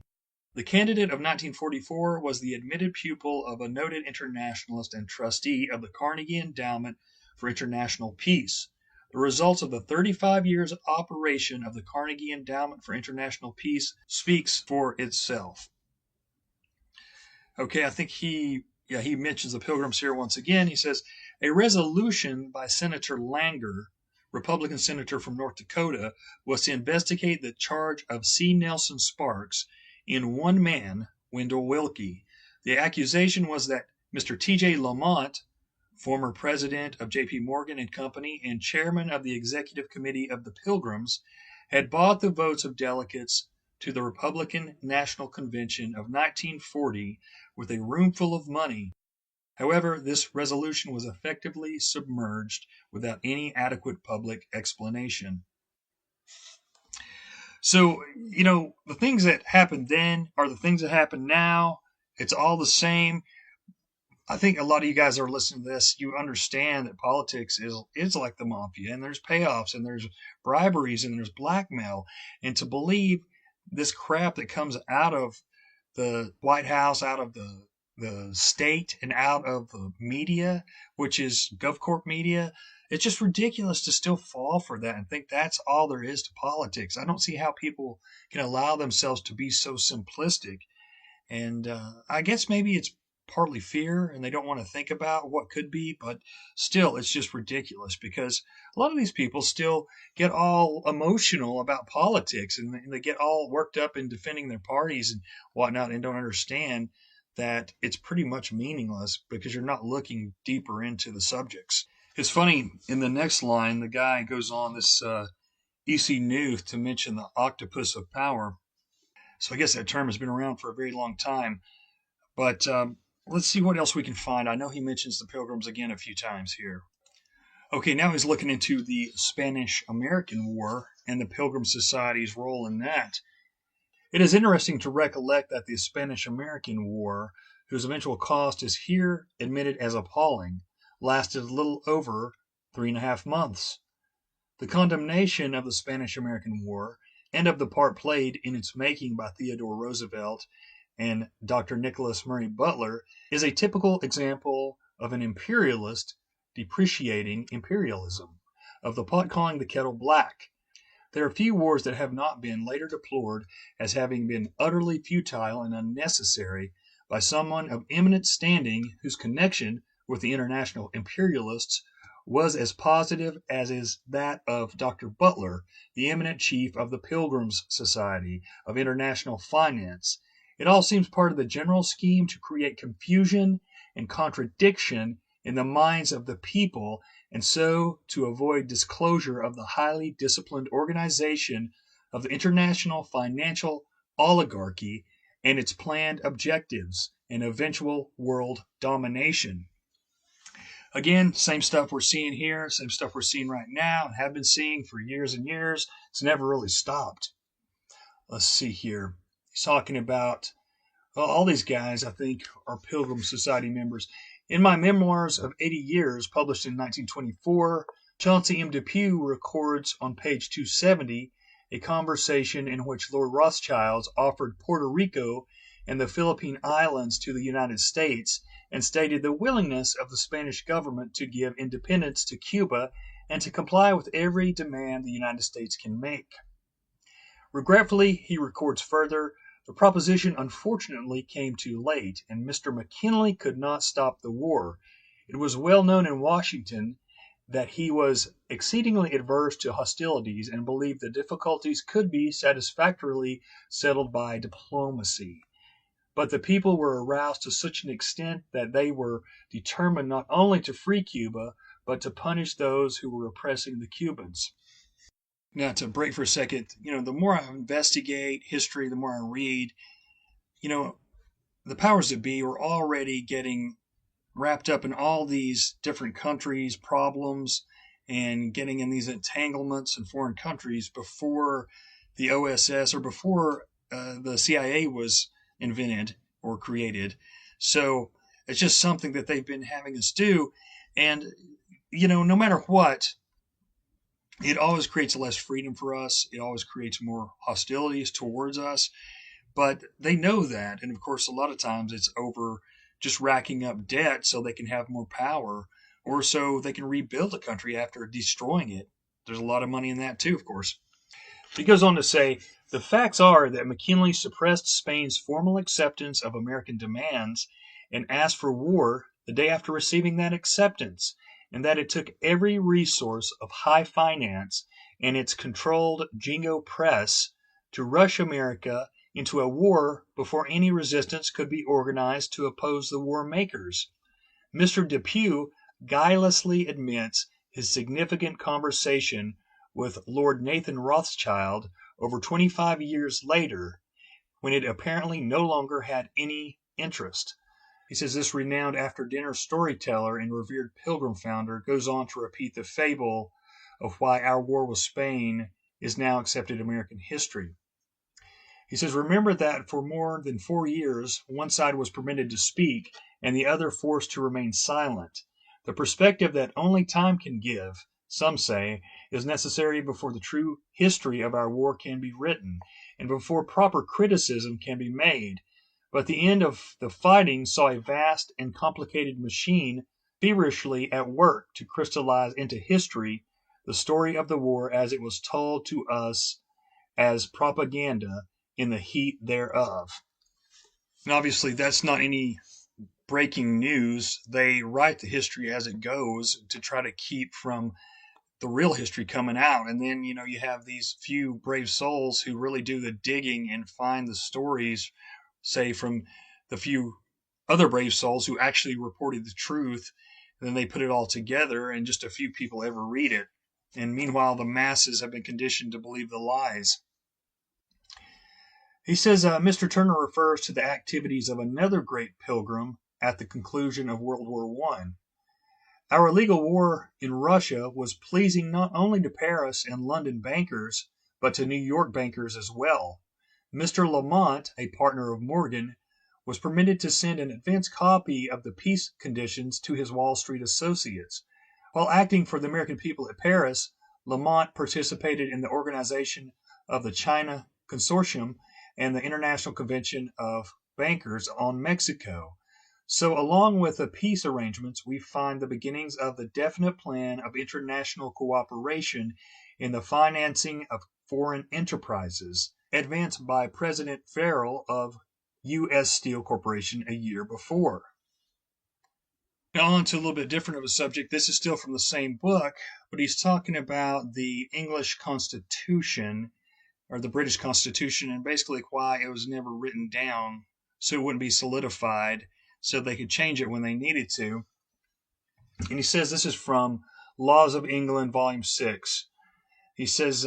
C: The candidate of 1944 was the admitted pupil of a noted internationalist and trustee of the Carnegie Endowment for International Peace. The results of the 35 years operation of the Carnegie Endowment for International Peace speaks for itself. Okay, I think he mentions the Pilgrims here once again. He says, a resolution by Senator Langer, Republican senator from North Dakota, was to investigate the charge of C. Nelson Sparks in one man, Wendell Willkie. The accusation was that Mr. T.J. Lamont, former president of J.P. Morgan and Company and chairman of the executive committee of the Pilgrims, had bought the votes of delegates to the Republican National Convention of 1940 with a roomful of money. However, this resolution was effectively submerged without any adequate public explanation. So, the things that happened then are the things that happen now. It's all the same. I think a lot of you guys are listening to this. You understand that politics is like the mafia, and there's payoffs, and there's briberies, and there's blackmail. And to believe this crap that comes out of the White House, out of the state, and out of the media, which is GovCorp media, it's just ridiculous to still fall for that and think that's all there is to politics. I don't see how people can allow themselves to be so simplistic. And I guess maybe it's partly fear and they don't want to think about what could be, but still it's just ridiculous because a lot of these people still get all emotional about politics and they get all worked up in defending their parties and whatnot and don't understand that it's pretty much meaningless because you're not looking deeper into the subjects. It's funny, in the next line, the guy goes on, this E.C. Newth, to mention the octopus of power. So I guess that term has been around for a very long time. But let's see what else we can find. I know he mentions the Pilgrims again a few times here. Okay, now he's looking into the Spanish-American War and the Pilgrim Society's role in that. It is interesting to recollect that the Spanish-American War, whose eventual cost is here admitted as appalling, lasted a little over 3.5 months. The condemnation of the Spanish-American War and of the part played in its making by Theodore Roosevelt and Dr. Nicholas Murray Butler is a typical example of an imperialist depreciating imperialism, of the pot calling the kettle black. There are few wars that have not been later deplored as having been utterly futile and unnecessary by someone of eminent standing whose connection with the international imperialists was as positive as is that of Dr. Butler, the eminent chief of the Pilgrims Society of International Finance. It all seems part of the general scheme to create confusion and contradiction in the minds of the people, and so to avoid disclosure of the highly disciplined organization of the international financial oligarchy and its planned objectives and eventual world domination. Again, same stuff we're seeing here, same stuff we're seeing right now, and have been seeing for years and years. It's never really stopped. Let's see here. He's talking about, well, all these guys, I think, are Pilgrim Society members. In my memoirs of 80 years, published in 1924, Chauncey M. Depew records on page 270 a conversation in which Lord Rothschild offered Puerto Rico and the Philippine Islands to the United States and stated the willingness of the Spanish government to give independence to Cuba and to comply with every demand the United States can make. Regretfully, he records further, the proposition unfortunately came too late, and Mr. McKinley could not stop the war. It was well known in Washington that he was exceedingly averse to hostilities and believed the difficulties could be satisfactorily settled by diplomacy. But the people were aroused to such an extent that they were determined not only to free Cuba, but to punish those who were oppressing the Cubans. Now, to break for a second, the more I investigate history, the more I read, the powers that be were already getting wrapped up in all these different countries' problems and getting in these entanglements in foreign countries before the OSS or before the CIA was invented or created. So it's just something that they've been having us do. And, no matter what, it always creates less freedom for us. It always creates more hostilities towards us. But they know that. And of course, a lot of times it's over just racking up debt so they can have more power or so they can rebuild a country after destroying it. There's a lot of money in that too, of course. He goes on to say, the facts are that McKinley suppressed Spain's formal acceptance of American demands and asked for war the day after receiving that acceptance, and that it took every resource of high finance and its controlled jingo press to rush America into a war before any resistance could be organized to oppose the war makers. Mr. Depew guilelessly admits his significant conversation with Lord Nathan Rothschild over 25 years later, when it apparently no longer had any interest. He says this renowned after-dinner storyteller and revered Pilgrim founder goes on to repeat the fable of why our war with Spain is now accepted American history. He says, remember that for more than 4 years, one side was permitted to speak and the other forced to remain silent. The perspective that only time can give, some say, is necessary before the true history of our war can be written and before proper criticism can be made. But the end of the fighting saw a vast and complicated machine feverishly at work to crystallize into history the story of the war as it was told to us as propaganda in the heat thereof. And obviously that's not any breaking news. They write the history as it goes to try to keep from the real history coming out. And then, you have these few brave souls who really do the digging and find the stories, say, from the few other brave souls who actually reported the truth. And then they put it all together and just a few people ever read it. And meanwhile, the masses have been conditioned to believe the lies. He says Mr. Turner refers to the activities of another great pilgrim at the conclusion of World War I. Our illegal war in Russia was pleasing not only to Paris and London bankers, but to New York bankers as well. Mr. Lamont, a partner of Morgan, was permitted to send an advance copy of the peace conditions to his Wall Street associates. While acting for the American people at Paris, Lamont participated in the organization of the China Consortium and the International Convention of Bankers on Mexico. So along with the peace arrangements, we find the beginnings of the definite plan of international cooperation in the financing of foreign enterprises advanced by President Farrell of U.S. Steel Corporation a year before. Now on to a little bit different of a subject. This is still from the same book, but he's talking about the English Constitution, or the British Constitution, and basically why it was never written down so it wouldn't be solidified, so they could change it when they needed to. And he says this is from Laws of England, Volume 6. He says,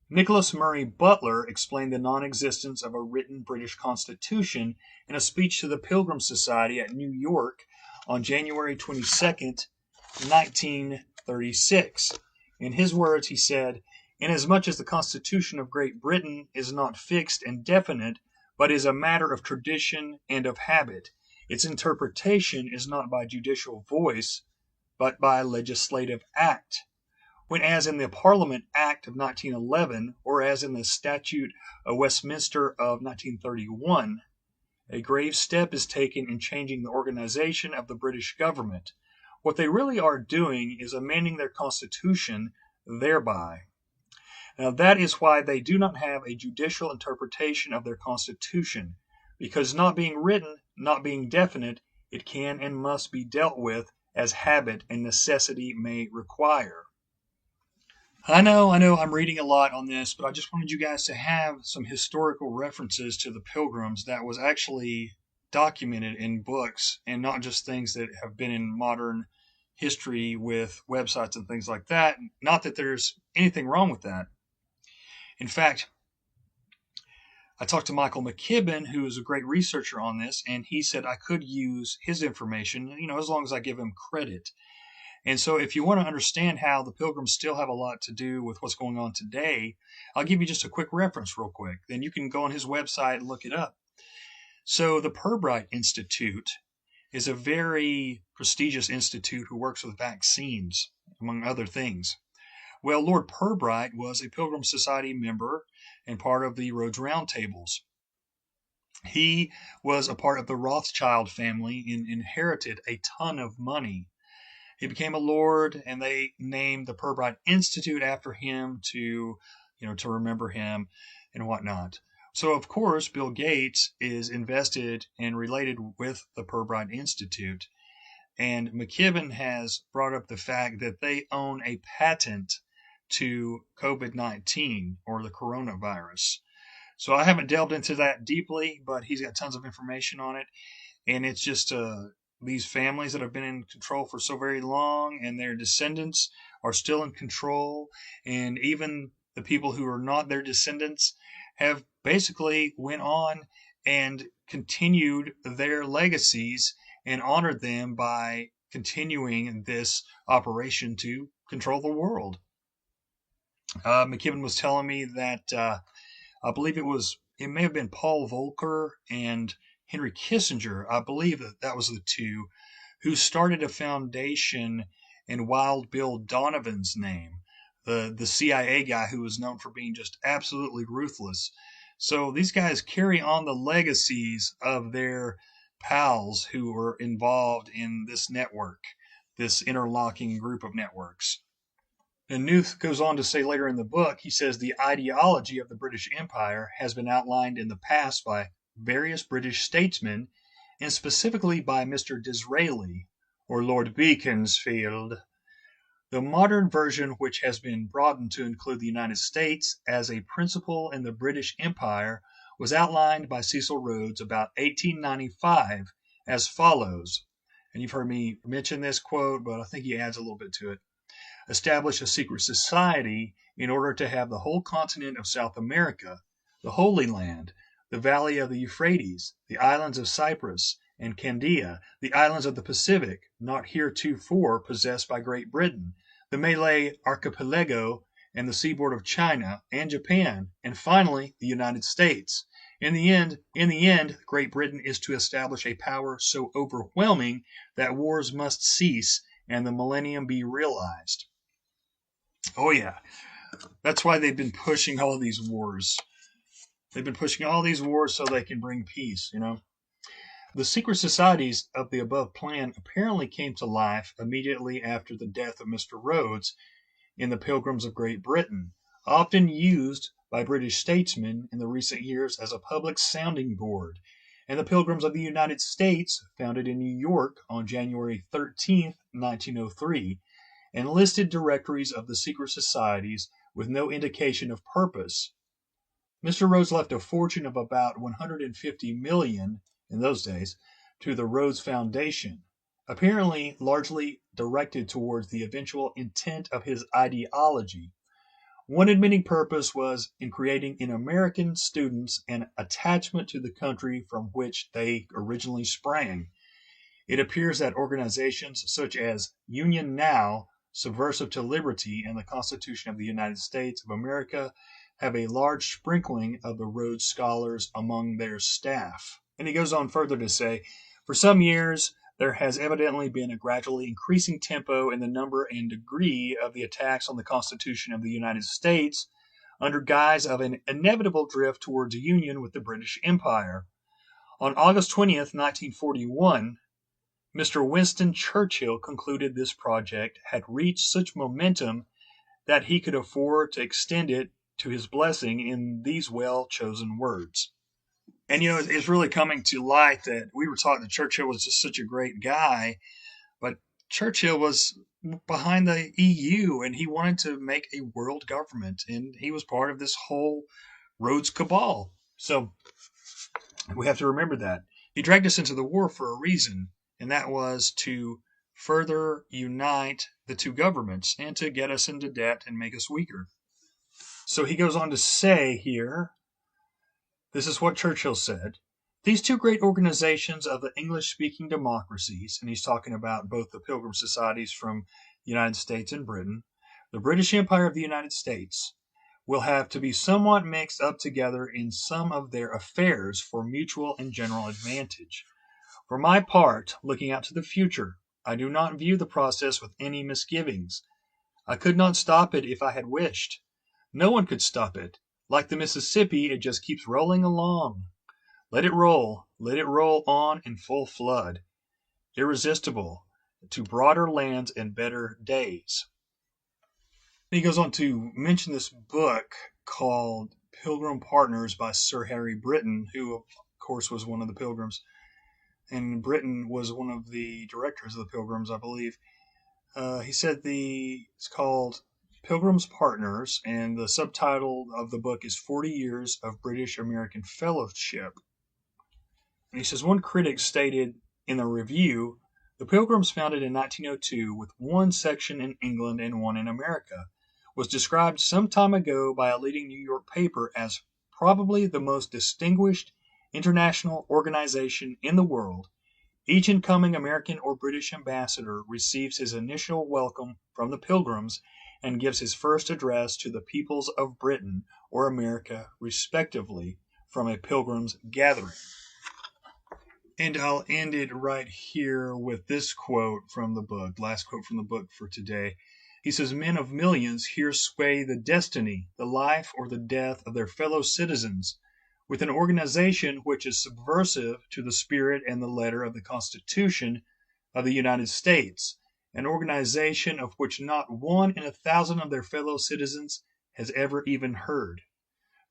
C: Nicholas Murray Butler explained the non-existence of a written British Constitution in a speech to the Pilgrims Society at New York on January 22nd, 1936. In his words, he said, "Inasmuch as the Constitution of Great Britain is not fixed and definite, but is a matter of tradition and of habit, its interpretation is not by judicial voice, but by legislative act. When as in the Parliament Act of 1911, or as in the Statute of Westminster of 1931, a grave step is taken in changing the organization of the British government, what they really are doing is amending their constitution thereby. Now that is why they do not have a judicial interpretation of their constitution, because not being written, not being definite, it can and must be dealt with as habit and necessity may require." I know, I'm reading a lot on this, but I just wanted you guys to have some historical references to the Pilgrims that was actually documented in books and not just things that have been in modern history with websites and things like that. Not that there's anything wrong with that. In fact, I talked to Michael McKibben, who is a great researcher on this, and he said I could use his information, as long as I give him credit. And so if you want to understand how the Pilgrims still have a lot to do with what's going on today, I'll give you just a quick reference real quick. Then you can go on his website and look it up. So the Pirbright Institute is a very prestigious institute who works with vaccines, among other things. Well, Lord Pirbright was a Pilgrim Society member and part of the Rhodes Roundtables. He was a part of the Rothschild family and inherited a ton of money. He became a lord, and they named the Pirbright Institute after him to remember him and whatnot. So, of course, Bill Gates is invested and related with the Pirbright Institute. And McKibben has brought up the fact that they own a patent to COVID-19 or the coronavirus. So I haven't delved into that deeply, but he's got tons of information on it. And it's just these families that have been in control for so very long, and their descendants are still in control, and even the people who are not their descendants have basically went on and continued their legacies and honored them by continuing this operation to control the world. McKibben was telling me that I believe it may have been Paul Volcker and Henry Kissinger, I believe that was the two, who started a foundation in Wild Bill Donovan's name, the CIA guy who was known for being just absolutely ruthless. So these guys carry on the legacies of their pals who were involved in this network, this interlocking group of networks. And Knuth goes on to say later in the book, he says the ideology of the British Empire has been outlined in the past by various British statesmen, and specifically by Mr. Disraeli or Lord Beaconsfield. The modern version, which has been broadened to include the United States as a principle in the British Empire, was outlined by Cecil Rhodes about 1895 as follows. And you've heard me mention this quote, but I think he adds a little bit to it. Establish a secret society in order to have the whole continent of South America, the Holy Land, the valley of the Euphrates, the islands of Cyprus and Candia, the islands of the Pacific, not heretofore possessed by Great Britain, the Malay archipelago and the seaboard of China and Japan, and finally the United States. In the end, Great Britain is to establish a power so overwhelming that wars must cease and the millennium be realized. Oh yeah, that's why they've been pushing all these wars. They've been pushing all these wars so they can bring peace, The secret societies of the above plan apparently came to life immediately after the death of Mr. Rhodes, in the Pilgrims of Great Britain, often used by British statesmen in the recent years as a public sounding board, and the Pilgrims of the United States, founded in New York on January 13, 1903, and listed directories of the secret societies with no indication of purpose. Mr. Rhodes left a fortune of about $150 million in those days to the Rhodes Foundation, apparently largely directed towards the eventual intent of his ideology. One admitting purpose was in creating in American students an attachment to the country from which they originally sprang. It appears that organizations such as Union Now, Subversive to Liberty, and the Constitution of the United States of America have a large sprinkling of the Rhodes Scholars among their staff. And he goes on further to say, for some years, there has evidently been a gradually increasing tempo in the number and degree of the attacks on the Constitution of the United States under guise of an inevitable drift towards union with the British Empire. On August 20th, 1941, Mr. Winston Churchill concluded this project had reached such momentum that he could afford to extend it to his blessing in these well-chosen words. And, it's really coming to light that we were taught that Churchill was just such a great guy, but Churchill was behind the EU, and he wanted to make a world government, and he was part of this whole Rhodes cabal. So we have to remember that. He dragged us into the war for a reason, and that was to further unite the two governments and to get us into debt and make us weaker. So he goes on to say here, this is what Churchill said, these two great organizations of the English-speaking democracies, and he's talking about both the Pilgrim societies from the United States and Britain, the British Empire of the United States, will have to be somewhat mixed up together in some of their affairs for mutual and general advantage. For my part, looking out to the future, I do not view the process with any misgivings. I could not stop it if I had wished. No one could stop it. Like the Mississippi, it just keeps rolling along. Let it roll on in full flood, irresistible, to broader lands and better days. He goes on to mention this book called Pilgrim Partners by Sir Harry Britton, who, of course, was one of the Pilgrims. And Britton was one of the directors of the Pilgrims, I believe. He said it's called Pilgrim's Partners, and the subtitle of the book is 40 Years of British-American Fellowship. And he says, one critic stated in the review, the Pilgrims, founded in 1902 with one section in England and one in America, was described some time ago by a leading New York paper as probably the most distinguished international organization in the world. Each incoming American or British ambassador receives his initial welcome from the Pilgrims and gives his first address to the peoples of Britain or America, respectively, from a Pilgrims gathering. And I'll end it right here with this quote from the book, last quote from the book for today. He says, men of millions here sway the destiny, the life, or the death of their fellow citizens, with an organization which is subversive to the spirit and the letter of the Constitution of the United States, an organization of which not 1 in 1,000 of their fellow citizens has ever even heard.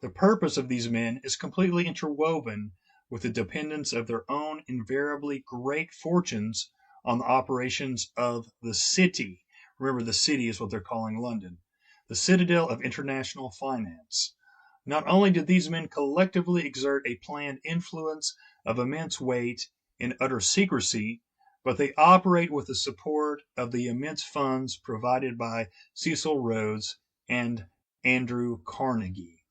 C: The purpose of these men is completely interwoven with the dependence of their own invariably great fortunes on the operations of the city. Remember, the city is what they're calling London, the citadel of international finance. Not only do these men collectively exert a planned influence of immense weight in utter secrecy, but they operate with the support of the immense funds provided by Cecil Rhodes and Andrew Carnegie.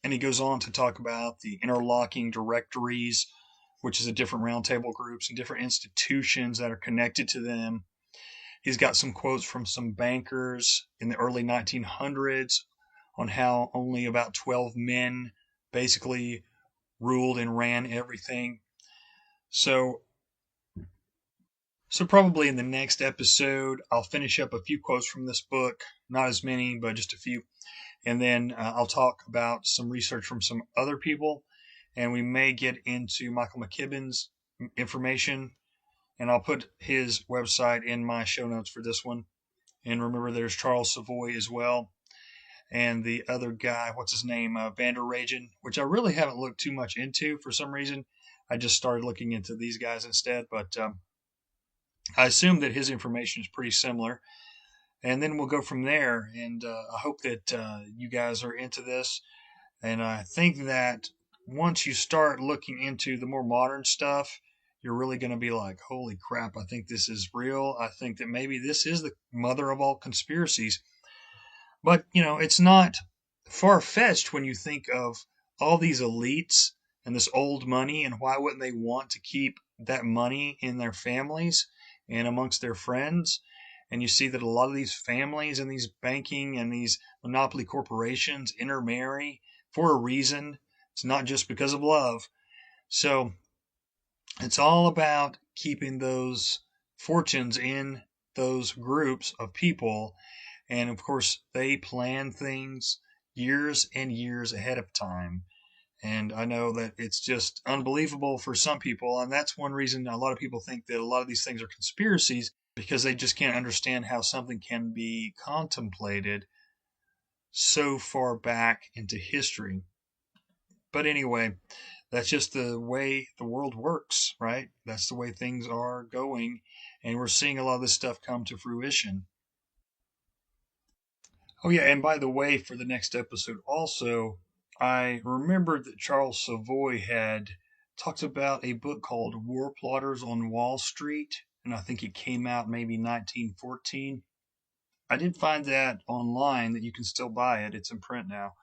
C: And he goes on to talk about the interlocking directories, which is the different roundtable groups and different institutions that are connected to them. He's got some quotes from some bankers in the early 1900s on how only about 12 men basically ruled and ran everything. So probably in the next episode, I'll finish up a few quotes from this book. Not as many, but just a few. And then I'll talk about some research from some other people. And we may get into Michael McKibben's information. And I'll put his website in my show notes for this one. And remember, there's Charles Savoy as well. And the other guy, what's his name? Van der Regen, which I really haven't looked too much into for some reason. I just started looking into these guys instead. But I assume that his information is pretty similar. And then we'll go from there. And I hope that you guys are into this. And I think that once you start looking into the more modern stuff, you're really going to be like, holy crap, I think this is real. I think that maybe this is the mother of all conspiracies. But, it's not far-fetched when you think of all these elites and this old money, and why wouldn't they want to keep that money in their families and amongst their friends? And you see that a lot of these families and these banking and these monopoly corporations intermarry for a reason. It's not just because of love. So it's all about keeping those fortunes in those groups of people. And of course, they plan things years and years ahead of time. And I know that it's just unbelievable for some people. And that's one reason a lot of people think that a lot of these things are conspiracies, because they just can't understand how something can be contemplated so far back into history. But anyway, that's just the way the world works, right? That's the way things are going. And we're seeing a lot of this stuff come to fruition. Oh, yeah, and by the way, for the next episode also, I remembered that Charles Savoy had talked about a book called War Plotters on Wall Street, and I think it came out maybe 1914. I did find that online, that you can still buy it. It's in print now.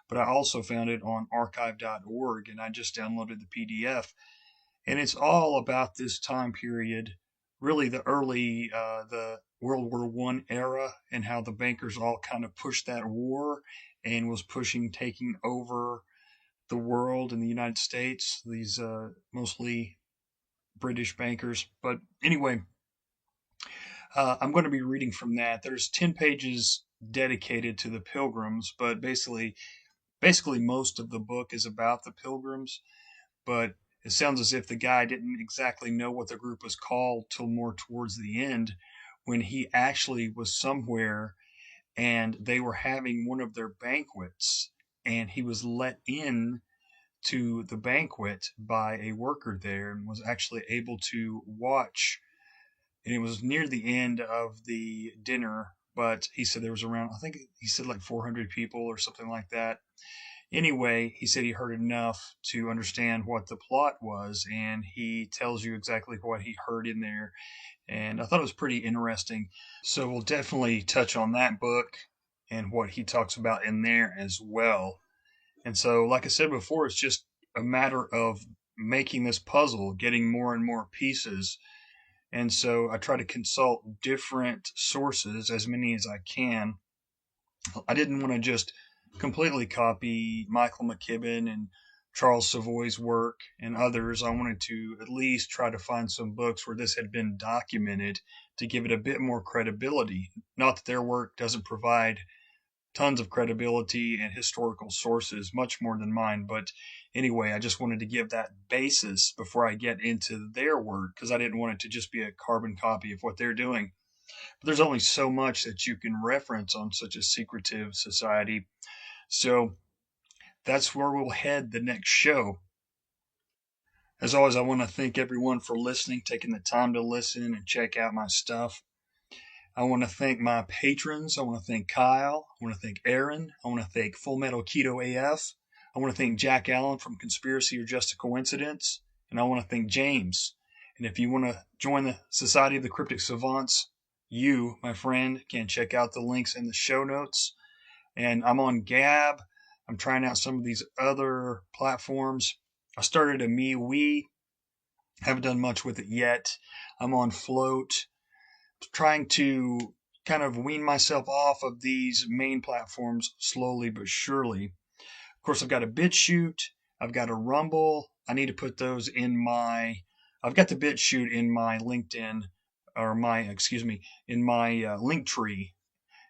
C: But I also found it on archive.org, and I just downloaded the PDF. And it's all about this time period, really the early, the World War I era, and how the bankers all kind of pushed that war and was taking over the world in the United States, these mostly British bankers. But anyway, I'm going to be reading from that. There's 10 pages dedicated to the Pilgrims, but basically most of the book is about the Pilgrims. But it sounds as if the guy didn't exactly know what the group was called till more towards the end, when he actually was somewhere and they were having one of their banquets, and he was let in to the banquet by a worker there and was actually able to watch. And it was near the end of the dinner, but he said there was around, I think he said like 400 people or something like that. Anyway, he said he heard enough to understand what the plot was, and he tells you exactly what he heard in there. And I thought it was pretty interesting. So we'll definitely touch on that book and what he talks about in there as well. And so, like I said before, it's just a matter of making this puzzle, getting more and more pieces. And so I try to consult different sources, as many as I can. I didn't want to just completely copy Michael McKibben and Charles Savoy's work and others. I wanted to at least try to find some books where this had been documented to give it a bit more credibility. Not that their work doesn't provide tons of credibility and historical sources, much more than mine. But anyway, I just wanted to give that basis before I get into their work, because I didn't want it to just be a carbon copy of what they're doing. But there's only so much that you can reference on such a secretive society. So that's where we'll head the next show. As always, I want to thank everyone for listening, taking the time to listen and check out my stuff. I want to thank my patrons. I want to thank Kyle. I want to thank Aaron. I want to thank Full Metal Keto AF. I want to thank Jack Allen from Conspiracy or Just a Coincidence. And I want to thank James. And if you want to join the Society of the Cryptic Savants, you, my friend, can check out the links in the show notes. And I'm on Gab. I'm trying out some of these other platforms. I started a MeWe. Haven't done much with it yet. I'm on Float. Trying to kind of wean myself off of these main platforms slowly but surely. Of course, I've got a BitChute. I've got a Rumble. I need to put those in I've got the BitChute in my LinkedIn, or in my Linktree.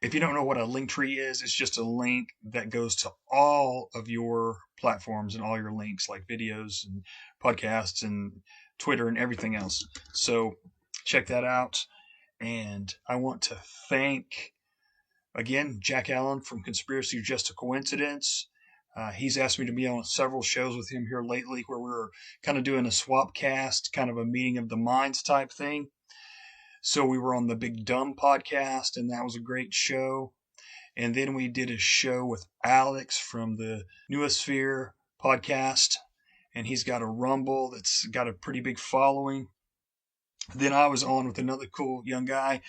C: If you don't know what a Linktree is, it's just a link that goes to all of your platforms and all your links, like videos and podcasts and Twitter and everything else. So check that out. And I want to thank, again, Jack Allen from Conspiracy or Just a Coincidence. He's asked me to be on several shows with him here lately where we're kind of doing a swap cast, kind of a meeting of the minds type thing. So we were on the Big Dumb podcast, and that was a great show. And then we did a show with Alex from the Newosphere podcast, and he's got a Rumble that's got a pretty big following. Then I was on with another cool young guy.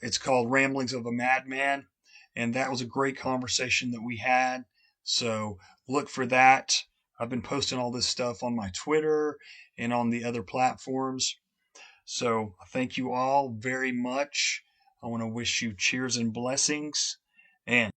C: It's called Ramblings of a Madman, and that was a great conversation that we had. So look for that. I've been posting all this stuff on my Twitter and on the other platforms. So thank you all very much. I want to wish you cheers and blessings. And